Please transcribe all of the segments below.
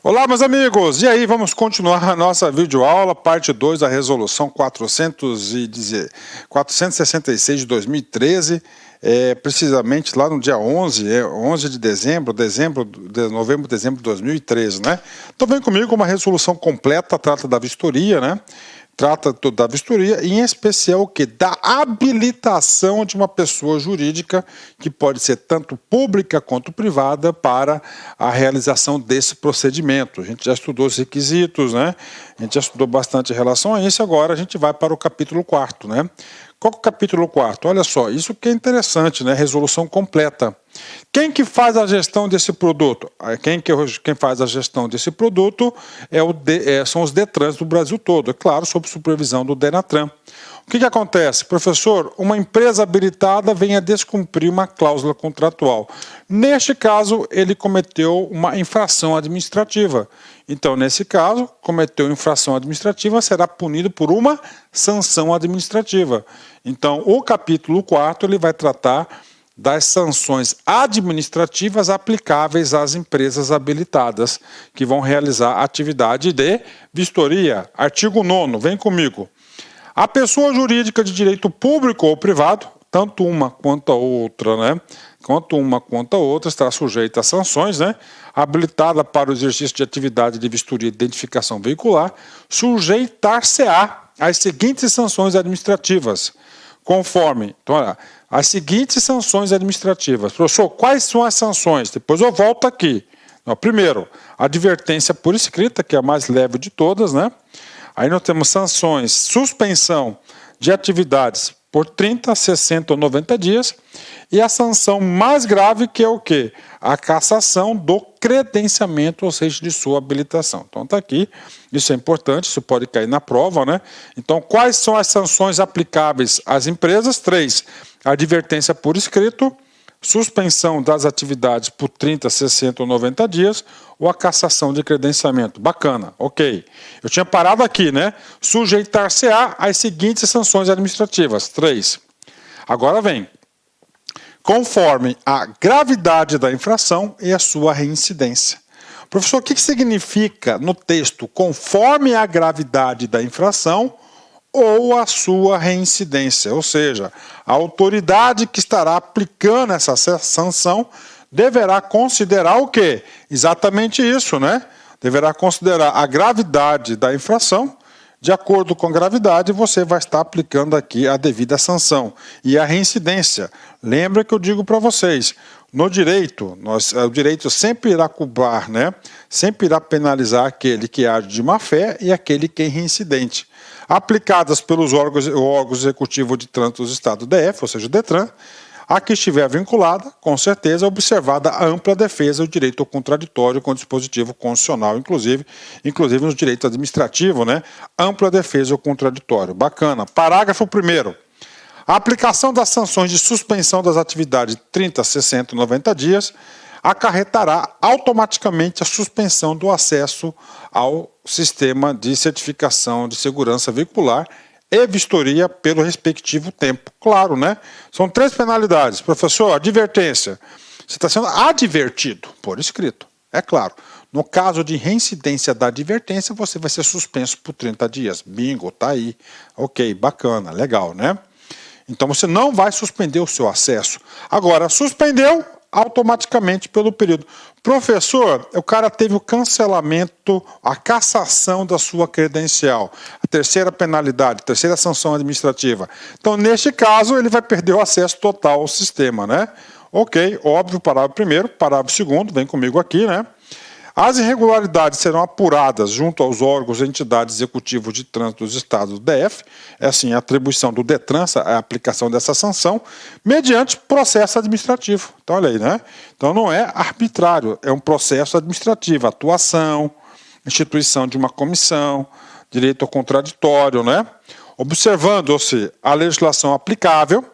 Olá, meus amigos! E aí, vamos continuar a nossa videoaula, parte 2 da resolução 466 de 2013, precisamente lá no dia 11 de novembro, dezembro de 2013, né? Então vem comigo uma resolução completa, trata da vistoria, né? Trata da vistoria e, em especial, o que? Da habilitação de uma pessoa jurídica, que pode ser tanto pública quanto privada, para a realização desse procedimento. A gente já estudou os requisitos, né? A gente já estudou bastante em relação a isso, agora a gente vai para o capítulo 4º, né? Qual é o capítulo 4º? Olha só, isso que é interessante, né? Resolução completa. Quem que faz a gestão desse produto? Quem faz a gestão desse produto são os DETRANs do Brasil todo, é claro, sob supervisão do DENATRAN. O que acontece? Professor, uma empresa habilitada vem a descumprir uma cláusula contratual. Neste caso, ele cometeu uma infração administrativa. Então, nesse caso, cometeu infração administrativa, será punido por uma sanção administrativa. Então, o capítulo 4º ele vai tratar das sanções administrativas aplicáveis às empresas habilitadas que vão realizar atividade de vistoria. Artigo 9º, vem comigo. A pessoa jurídica de direito público ou privado, tanto uma quanto a outra, né? Quanto uma quanto a outra, estará sujeita a sanções, né? Habilitada para o exercício de atividade de vistoria e identificação veicular, sujeitar-se-á às seguintes sanções administrativas, conforme, então, olha, as seguintes sanções administrativas. Professor, quais são as sanções? Depois eu volto aqui. Não, primeiro, advertência por escrita, que é a mais leve de todas, né? Aí nós temos sanções, suspensão de atividades por 30, 60 ou 90 dias. E a sanção mais grave, que é o quê? A cassação do credenciamento, ou seja, de sua habilitação. Então está aqui, isso é importante, isso pode cair na prova, né? Então, quais são as sanções aplicáveis às empresas? 3. Advertência por escrito, suspensão das atividades por 30, 60 ou 90 dias, ou a cassação de credenciamento. Bacana, ok. Eu tinha parado aqui, né? Sujeitar-se-á às seguintes sanções administrativas. 3. Agora vem. Conforme a gravidade da infração e a sua reincidência. Professor, o que significa no texto conforme a gravidade da infração ou a sua reincidência? Ou seja, a autoridade que estará aplicando essa sanção deverá considerar o quê? Exatamente isso, né? Deverá considerar a gravidade da infração. De acordo com a gravidade, você vai estar aplicando aqui a devida sanção. E a reincidência. Lembra que eu digo para vocês, no direito, o direito sempre irá cobrar, né? Sempre irá penalizar aquele que age de má fé e aquele que é reincidente. Aplicadas pelos órgãos executivos de trânsito do Estado DF, ou seja, o DETRAN, a que estiver vinculada, com certeza, observada a ampla defesa do direito ao contraditório com o dispositivo constitucional, inclusive no direito administrativo, né? Ampla defesa ao contraditório. Bacana. Parágrafo 1º. A aplicação das sanções de suspensão das atividades de 30, 60 e 90 dias acarretará automaticamente a suspensão do acesso ao sistema de certificação de segurança veicular e vistoria pelo respectivo tempo. Claro, né? São 3 penalidades. Professor, advertência. Você está sendo advertido por escrito. É claro. No caso de reincidência da advertência, você vai ser suspenso por 30 dias. Bingo, tá aí. Ok, bacana, legal, né? Então você não vai suspender o seu acesso. Agora, suspendeu automaticamente pelo período. Professor, o cara teve o cancelamento, a cassação da sua credencial. A terceira penalidade, a terceira sanção administrativa. Então, neste caso, ele vai perder o acesso total ao sistema, né? Ok, óbvio, parágrafo 1º, parágrafo 2º, vem comigo aqui, né? As irregularidades serão apuradas junto aos órgãos e entidades executivos de trânsito dos estados do DF, é assim, a atribuição do DETRAN, a aplicação dessa sanção, mediante processo administrativo. Então, olha aí, né? Então, não é arbitrário, é um processo administrativo, atuação, instituição de uma comissão, direito ao contraditório, né? Observando-se a legislação aplicável,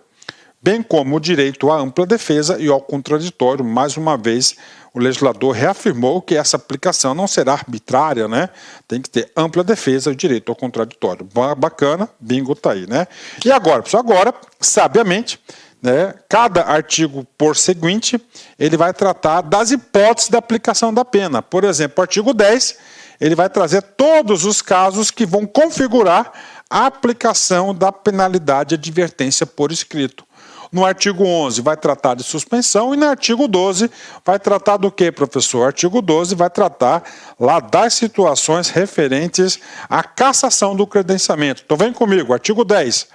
bem como o direito à ampla defesa e ao contraditório. Mais uma vez, o legislador reafirmou que essa aplicação não será arbitrária, né? Tem que ter ampla defesa e o direito ao contraditório. Bacana, bingo tá aí, né? E agora, pessoal, agora, sabiamente, né, cada artigo por seguinte, ele vai tratar das hipóteses da aplicação da pena. Por exemplo, o artigo 10, ele vai trazer todos os casos que vão configurar a aplicação da penalidade de advertência por escrito. No artigo 11 vai tratar de suspensão e no artigo 12 vai tratar do que, professor? O artigo 12 vai tratar lá das situações referentes à cassação do credenciamento. Então vem comigo, artigo 10.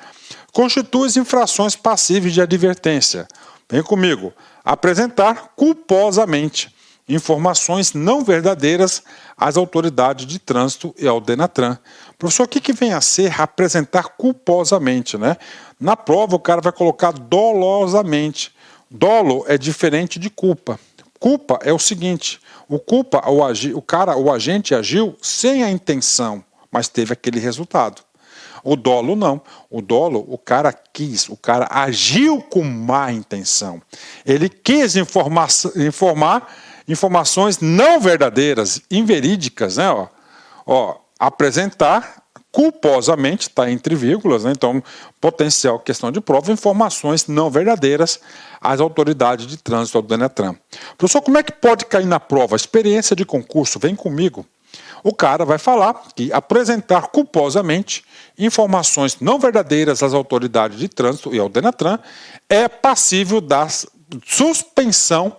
Constitui infrações passíveis de advertência. Vem comigo. Apresentar culposamente informações não verdadeiras às autoridades de trânsito e ao DENATRAN. Professor, o que vem a ser apresentar culposamente, né? Na prova o cara vai colocar dolosamente. Dolo é diferente de culpa. Culpa é o seguinte, o agente agiu sem a intenção, mas teve aquele resultado. O dolo não. O dolo, o cara agiu com má intenção. Ele quis informar informações não verdadeiras, inverídicas, né? Apresentar culposamente, está entre vírgulas, né? Então, potencial questão de prova, informações não verdadeiras às autoridades de trânsito do DENATRAN. Professor, como é que pode cair na prova? Experiência de concurso, vem comigo. O cara vai falar que apresentar culposamente informações não verdadeiras às autoridades de trânsito e ao DENATRAN é passível da suspensão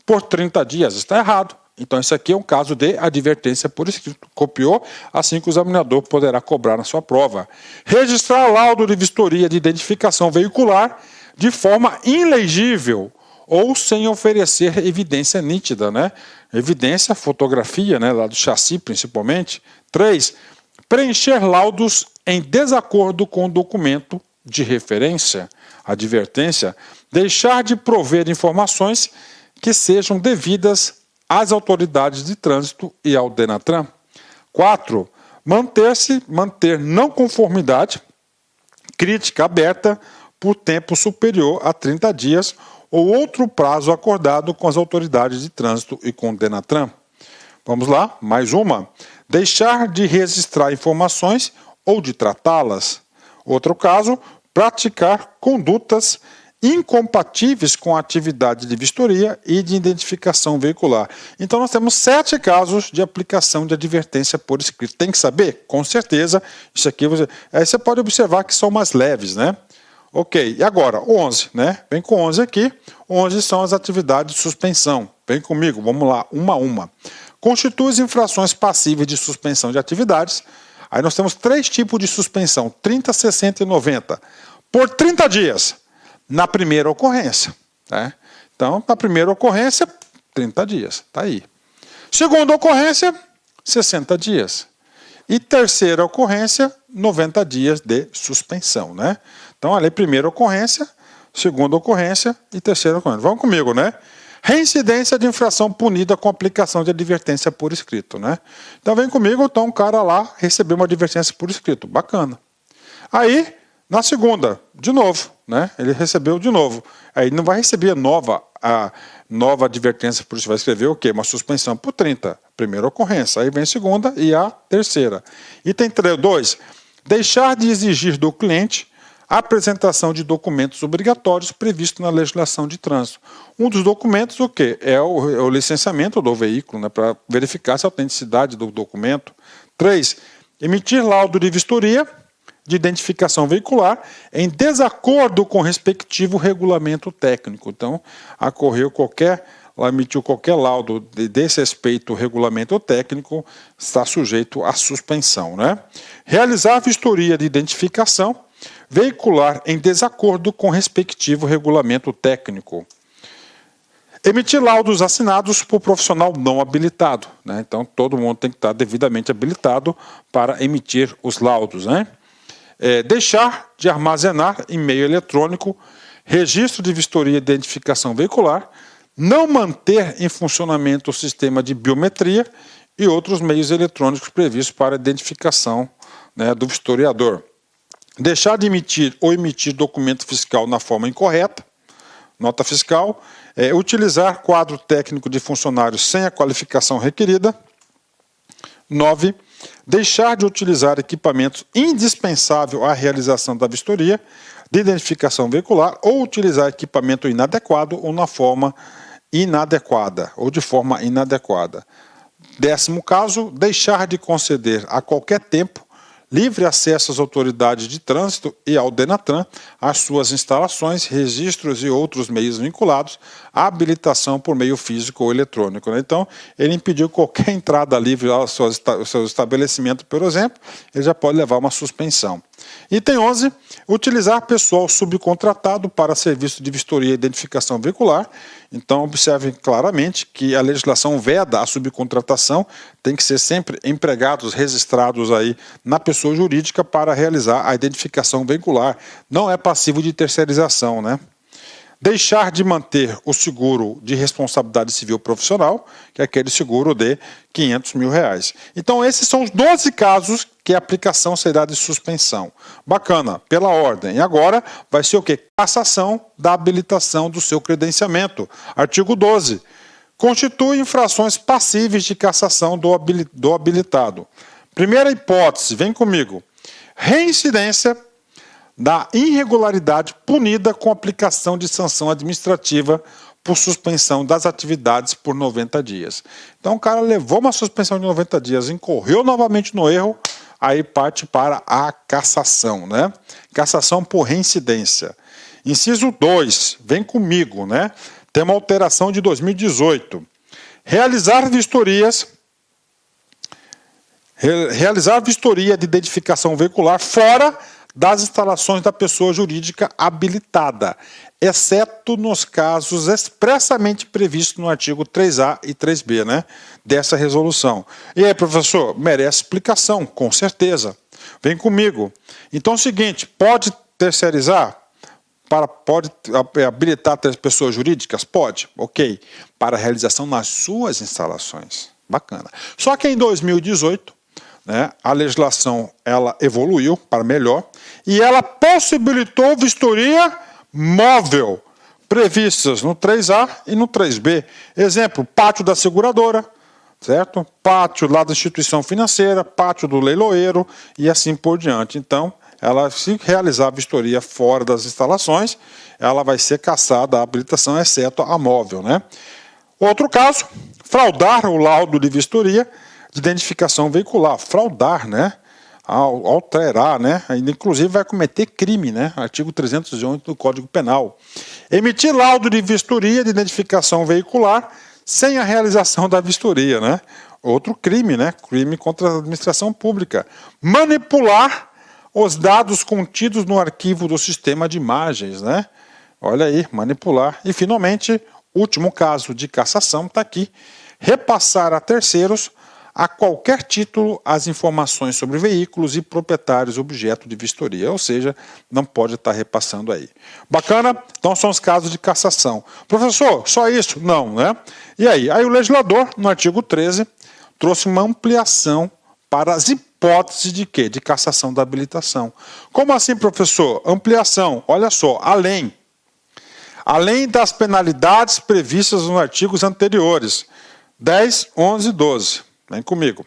por 30 dias. Está errado. Então, isso aqui é um caso de advertência por escrito. Copiou, assim que o examinador poderá cobrar na sua prova. Registrar laudo de vistoria de identificação veicular de forma ilegível ou sem oferecer evidência nítida, né? Evidência, fotografia, né? Lá do chassi, principalmente. 3. Preencher laudos em desacordo com o documento de referência, advertência. Deixar de prover informações que sejam devidas às autoridades de trânsito e ao DENATRAN. 4. Manter não conformidade, crítica aberta por tempo superior a 30 dias ou outro prazo acordado com as autoridades de trânsito e com o DENATRAN. Vamos lá, mais uma. Deixar de registrar informações ou de tratá-las. Outro caso, praticar condutas incompatíveis com a atividade de vistoria e de identificação veicular. Então, nós temos 7 casos de aplicação de advertência por escrito. Tem que saber? Com certeza. Isso aqui você pode observar que são mais leves, né? Ok, e agora, 11, né? Vem com 11 aqui. 11 são as atividades de suspensão. Vem comigo, vamos lá, uma a uma. Constitui as infrações passíveis de suspensão de atividades. Aí nós temos 3 tipos de suspensão, 30, 60 e 90. Por 30 dias. Na primeira ocorrência. Né? Então, na primeira ocorrência, 30 dias. Está aí. Segunda ocorrência, 60 dias. E terceira ocorrência, 90 dias de suspensão. Né? Então, ali, primeira ocorrência, segunda ocorrência e terceira ocorrência. Vamos comigo, né? Reincidência de infração punida com aplicação de advertência por escrito. Né? Então, vem comigo, então, um cara lá recebeu uma advertência por escrito. Bacana. Aí, na segunda, de novo, né? Ele recebeu de novo. Aí não vai receber a nova advertência, por isso vai escrever o quê? Uma suspensão por 30. Primeira ocorrência. Aí vem a segunda e a terceira. Item 2. Deixar de exigir do cliente a apresentação de documentos obrigatórios previsto na legislação de trânsito. Um dos documentos, o quê? É o licenciamento do veículo, né? Para verificar se a autenticidade do documento. 3. Emitir laudo de vistoria de identificação veicular em desacordo com o respectivo regulamento técnico. Então, emitiu qualquer laudo de desrespeito ao regulamento técnico, está sujeito à suspensão. Né? Realizar vistoria de identificação veicular em desacordo com o respectivo regulamento técnico. Emitir laudos assinados por profissional não habilitado. Né? Então, todo mundo tem que estar devidamente habilitado para emitir os laudos. Né? Deixar de armazenar em meio eletrônico registro de vistoria e identificação veicular, não manter em funcionamento o sistema de biometria e outros meios eletrônicos previstos para a identificação, né, do vistoriador. Deixar de emitir ou emitir documento fiscal na forma incorreta, nota fiscal, utilizar quadro técnico de funcionários sem a qualificação requerida. 9. Deixar de utilizar equipamentos indispensáveis à realização da vistoria, de identificação veicular ou utilizar equipamento inadequado ou na forma inadequada ou de forma inadequada. 10º caso, deixar de conceder a qualquer tempo livre acesso às autoridades de trânsito e ao DENATRAN, às suas instalações, registros e outros meios vinculados à habilitação por meio físico ou eletrônico, né? Então, ele impediu qualquer entrada livre ao seu estabelecimento, por exemplo, ele já pode levar uma suspensão. Item 11, utilizar pessoal subcontratado para serviço de vistoria e identificação veicular. Então, observe claramente que a legislação veda a subcontratação, tem que ser sempre empregados registrados aí na pessoa jurídica para realizar a identificação veicular. Não é passivo de terceirização, né? Deixar de manter o seguro de responsabilidade civil profissional, que é aquele seguro de R$500 mil. Então, esses são os 12 casos que a aplicação será de suspensão. Bacana, pela ordem. E agora vai ser o quê? Cassação da habilitação do seu credenciamento. Artigo 12. Constitui infrações passíveis de cassação do habilitado. Primeira hipótese, vem comigo. Reincidência da irregularidade punida com aplicação de sanção administrativa por suspensão das atividades por 90 dias. Então o cara levou uma suspensão de 90 dias, incorreu novamente no erro, aí parte para a cassação, né? Cassação por reincidência. Inciso 2, vem comigo, né? Tem uma alteração de 2018. Realizar vistoria de identificação veicular fora das instalações da pessoa jurídica habilitada, exceto nos casos expressamente previstos no artigo 3A e 3B, né, dessa resolução. E aí, professor, merece explicação, com certeza. Vem comigo. Então é o seguinte, pode terceirizar? Pode habilitar pessoas jurídicas? Pode, ok. Para realização nas suas instalações. Bacana. Só que em 2018, né, a legislação ela evoluiu para melhor e ela possibilitou vistoria móvel, previstas no 3A e no 3B. Exemplo, pátio da seguradora, certo? Pátio lá da instituição financeira, pátio do leiloeiro e assim por diante. Então, ela, se realizar a vistoria fora das instalações, ela vai ser cassada a habilitação, exceto a móvel, né? Outro caso, fraudar o laudo de vistoria de identificação veicular, fraudar, né? Alterar, né? Inclusive vai cometer crime, né? Artigo 311 do Código Penal. Emitir laudo de vistoria de identificação veicular sem a realização da vistoria, né? Outro crime, né? Crime contra a administração pública. Manipular os dados contidos no arquivo do sistema de imagens, né? Olha aí, manipular. E finalmente, último caso de cassação está aqui. Repassar a terceiros a qualquer título as informações sobre veículos e proprietários objeto de vistoria, ou seja, não pode estar repassando aí. Bacana? Então são os casos de cassação. Professor, só isso? Não, né? E aí? Aí o legislador, no artigo 13, trouxe uma ampliação para as hipóteses de quê? De cassação da habilitação. Como assim, professor? Ampliação, olha só, além das penalidades previstas nos artigos anteriores, 10, 11 e 12. Vem comigo.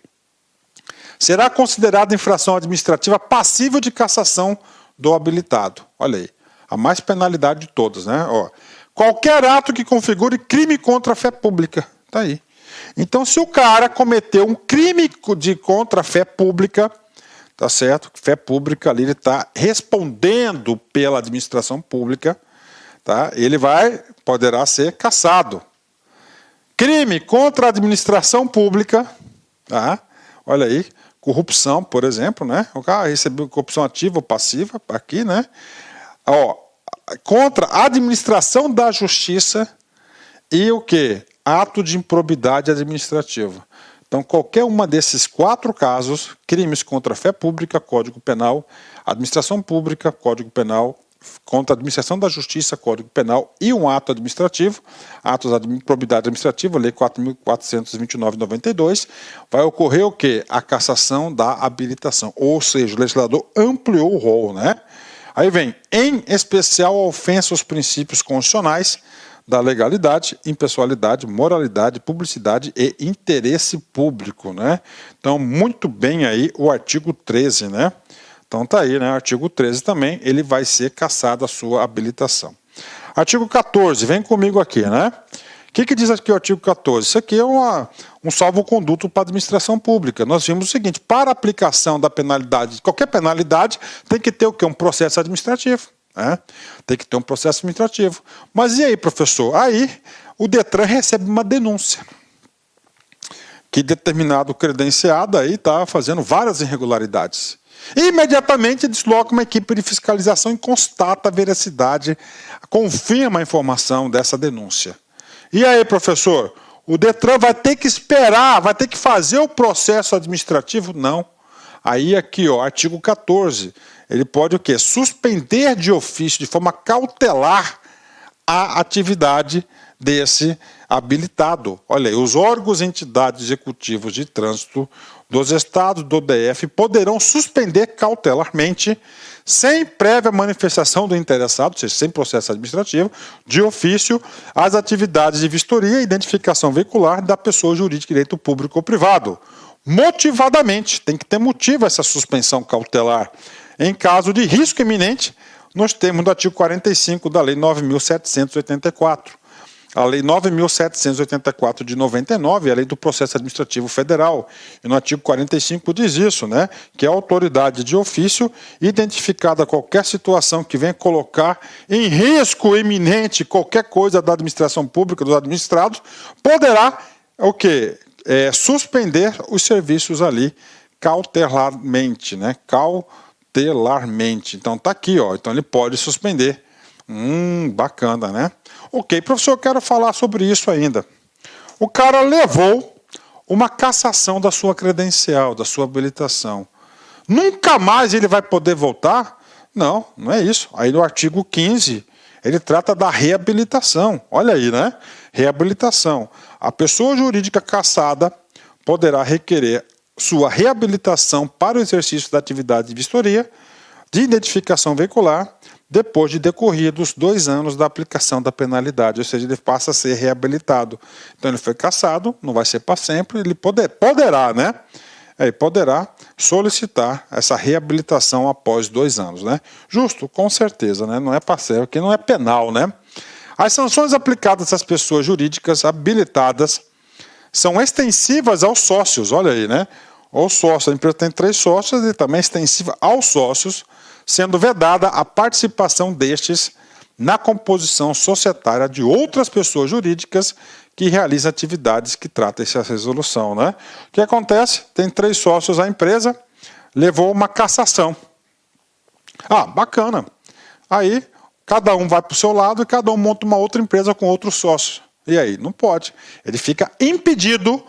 Será considerada infração administrativa passível de cassação do habilitado. Olha aí, a mais penalidade de todas, né? Ó, qualquer ato que configure crime contra a fé pública. Tá aí. Então, se o cara cometeu um crime contra a fé pública, tá certo? Fé pública ali, ele está respondendo pela administração pública, tá? Ele poderá ser cassado. Crime contra a administração pública, tá? Olha aí, corrupção, por exemplo, né? O cara recebeu corrupção ativa ou passiva, aqui, né? Ó, contra a administração da justiça e o quê? Ato de improbidade administrativa. Então, qualquer uma desses 4 casos, crimes contra a fé pública, Código Penal, administração pública, Código Penal, contra a administração da justiça, Código Penal, e um ato administrativo, atos de improbidade administrativa, Lei 4.429/92, vai ocorrer o quê? A cassação da habilitação, ou seja, o legislador ampliou o rol, né? Aí vem, em especial, a ofensa aos princípios constitucionais da legalidade, impessoalidade, moralidade, publicidade e interesse público, né? Então, muito bem aí o artigo 13, né? Então tá aí, né? Artigo 13 também, ele vai ser cassado a sua habilitação. Artigo 14, vem comigo aqui, né? O que diz aqui o artigo 14? Isso aqui é um salvo-conduto para a administração pública. Nós vimos o seguinte, para a aplicação da penalidade, qualquer penalidade, tem que ter o quê? Um processo administrativo. Né? Tem que ter um processo administrativo. Mas e aí, professor? Aí o DETRAN recebe uma denúncia que determinado credenciado aí está fazendo várias irregularidades. E imediatamente desloca uma equipe de fiscalização e constata a veracidade, confirma a informação dessa denúncia. E aí, professor, o DETRAN vai ter que esperar, vai ter que fazer o processo administrativo? Não. Aí aqui, ó, artigo 14, ele pode o quê? Suspender de ofício, de forma cautelar, a atividade desse habilitado. Olha aí, os órgãos e entidades executivos de trânsito dos estados do DF poderão suspender cautelarmente, sem prévia manifestação do interessado, ou seja, sem processo administrativo, de ofício, as atividades de vistoria e identificação veicular da pessoa jurídica de direito público ou privado. Motivadamente, tem que ter motivo essa suspensão cautelar. Em caso de risco iminente, nos termos do artigo 45 da Lei 9.784. A Lei 9.784 de 99 é a Lei do Processo Administrativo Federal. E no artigo 45 diz isso, né? Que a autoridade de ofício, identificada qualquer situação que venha colocar em risco iminente qualquer coisa da administração pública, dos administrados, poderá o quê? Suspender os serviços ali cautelarmente, né? Cautelarmente. Então está aqui, ó. Então ele pode suspender. Bacana, né? Ok, professor, eu quero falar sobre isso ainda. O cara levou uma cassação da sua credencial, da sua habilitação. Nunca mais ele vai poder voltar? Não, não é isso. Aí no artigo 15, ele trata da reabilitação. Olha aí, né? Reabilitação. A pessoa jurídica cassada poderá requerer sua reabilitação para o exercício da atividade de vistoria, de identificação veicular, depois de decorridos 2 anos da aplicação da penalidade, ou seja, ele passa a ser reabilitado. Então ele foi cassado, não vai ser para sempre, ele poderá, né? Ele poderá solicitar essa reabilitação após 2 anos, né? Justo, com certeza, né? Não é parcial, porque não é penal, né? As sanções aplicadas às pessoas jurídicas habilitadas são extensivas aos sócios, olha aí, né? Ou sócio, a empresa tem 3 sócios e também é extensiva aos sócios, sendo vedada a participação destes na composição societária de outras pessoas jurídicas que realizam atividades que tratam essa resolução, né? O que acontece? Tem 3 sócios a empresa, levou uma cassação. Bacana. Aí, cada um vai para o seu lado e cada um monta uma outra empresa com outros sócios. E aí? Não pode. Ele fica impedido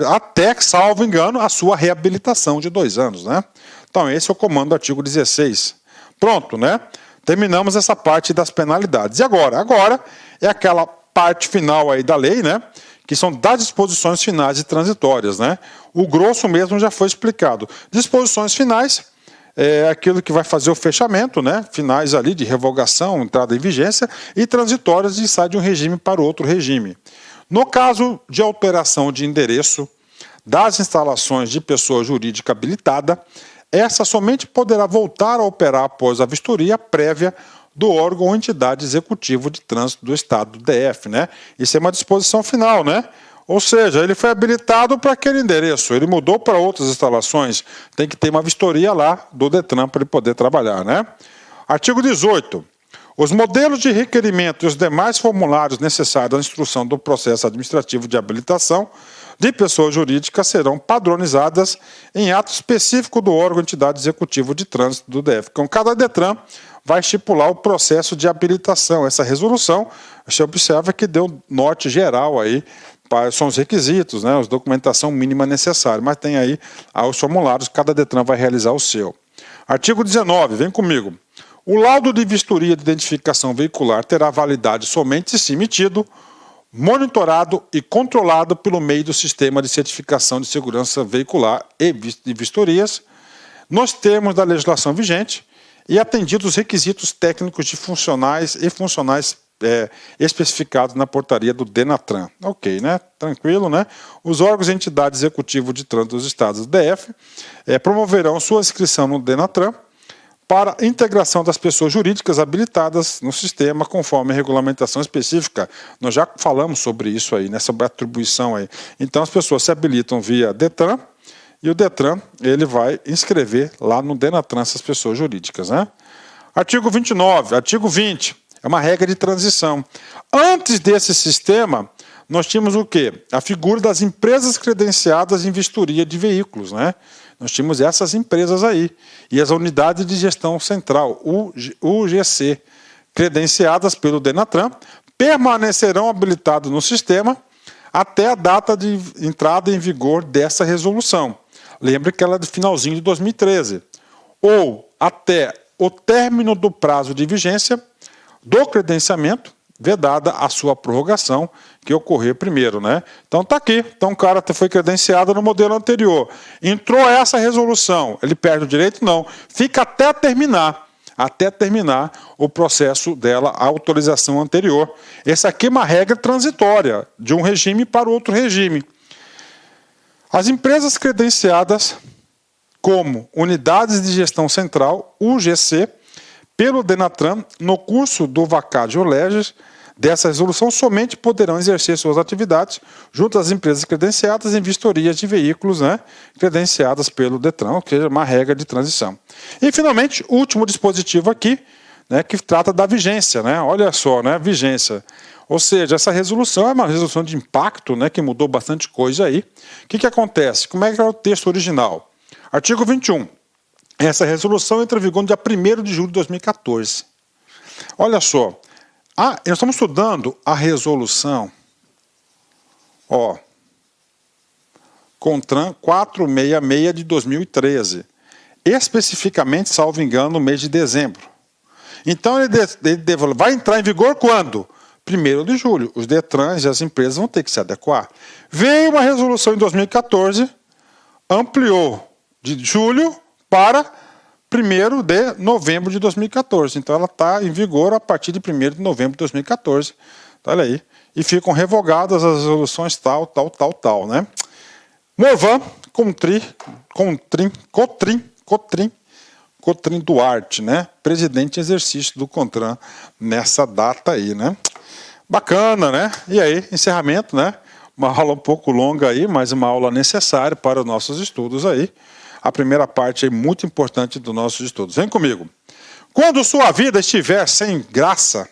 até, salvo engano, a sua reabilitação de 2 anos, né? Então, esse é o comando do artigo 16. Pronto, né? Terminamos essa parte das penalidades. E agora? Agora é aquela parte final aí da lei, né? Que são das disposições finais e transitórias, né? O grosso mesmo já foi explicado. Disposições finais é aquilo que vai fazer o fechamento, né? Finais ali de revogação, entrada em vigência, e transitórias de sai de um regime para outro regime. No caso de alteração de endereço das instalações de pessoa jurídica habilitada, essa somente poderá voltar a operar após a vistoria prévia do órgão ou entidade executivo de trânsito do estado do DF, né? Isso é uma disposição final, né? Ou seja, ele foi habilitado para aquele endereço, ele mudou para outras instalações, tem que ter uma vistoria lá do DETRAN para ele poder trabalhar, né? Artigo 18. Os modelos de requerimento e os demais formulários necessários à instrução do processo administrativo de habilitação de pessoa jurídica serão padronizadas em ato específico do órgão ou entidade executivo de trânsito do DF. Então, cada DETRAN vai estipular o processo de habilitação. Essa resolução, você observa que deu norte geral aí, são os requisitos, né, a documentação mínima necessária, mas tem aí os formulários, cada DETRAN vai realizar o seu. Artigo 19, vem comigo. O laudo de vistoria de identificação veicular terá validade somente se emitido, monitorado e controlado pelo meio do Sistema de Certificação de Segurança Veicular e de Vistorias, nos termos da legislação vigente e atendidos os requisitos técnicos de funcionais e funcionais especificados na portaria do Denatran. Ok, né? Tranquilo, né? Os órgãos e entidades executivos de trânsito dos estados do DF promoverão sua inscrição no Denatran para integração das pessoas jurídicas habilitadas no sistema conforme a regulamentação específica. Nós já falamos sobre isso aí, né? Sobre a atribuição aí. Então as pessoas se habilitam via Detran e o Detran ele vai inscrever lá no Denatran essas pessoas jurídicas, né? Artigo 29, artigo 20, é uma regra de transição. Antes desse sistema, nós tínhamos o quê? A figura das empresas credenciadas em vistoria de veículos, né? Nós tínhamos essas empresas aí. E as unidades de gestão central, UGC, credenciadas pelo Denatran, permanecerão habilitadas no sistema até a data de entrada em vigor dessa resolução. Lembre que ela é do finalzinho de 2013. Ou até o término do prazo de vigência do credenciamento, vedada a sua prorrogação, que ocorrer primeiro, né? Então tá aqui. Então o cara foi credenciado no modelo anterior. Entrou essa resolução, ele perde o direito? Não. Fica até terminar o processo dela, a autorização anterior. Essa aqui é uma regra transitória, de um regime para outro regime. As empresas credenciadas como Unidades de Gestão Central, UGC, pelo Denatran, no curso do vacatio legis dessa resolução, somente poderão exercer suas atividades junto às empresas credenciadas em vistorias de veículos, né, credenciadas pelo Detran, que é uma regra de transição. E, finalmente, o último dispositivo aqui, né, que trata da vigência. Né, olha só, né, vigência. Ou seja, essa resolução é uma resolução de impacto, né, que mudou bastante coisa aí. O que acontece? Como é que é o texto original? Artigo 21. Essa resolução entra em vigor no dia 1º de julho de 2014. Olha só, nós estamos estudando a resolução, CONTRAN 466 de 2013, especificamente, salvo engano, no mês de dezembro. Então, ele vai entrar em vigor quando? 1º de julho. Os Detrans e as empresas vão ter que se adequar. Veio uma resolução em 2014, ampliou de julho para 1º de novembro de 2014. Então, ela está em vigor a partir de 1º de novembro de 2014. Então, olha aí. E ficam revogadas as resoluções tal, né? Morvan, Cotrim Duarte, né? Presidente em exercício do CONTRAN nessa data aí, né? Bacana, né? E aí, encerramento, né? Uma aula um pouco longa aí, mas uma aula necessária para os nossos estudos aí. A primeira parte é muito importante dos nossos estudos. Vem comigo. Quando sua vida estiver sem graça,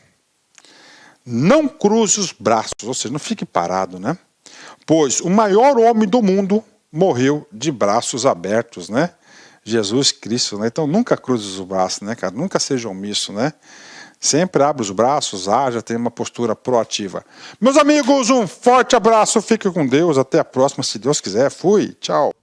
não cruze os braços, ou seja, não fique parado, né? Pois o maior homem do mundo morreu de braços abertos, né? Jesus Cristo, né? Então nunca cruze os braços, né, cara? Nunca seja omisso, né? Sempre abre os braços, haja, tenha uma postura proativa. Meus amigos, um forte abraço, fique com Deus, até a próxima, se Deus quiser. Fui, tchau.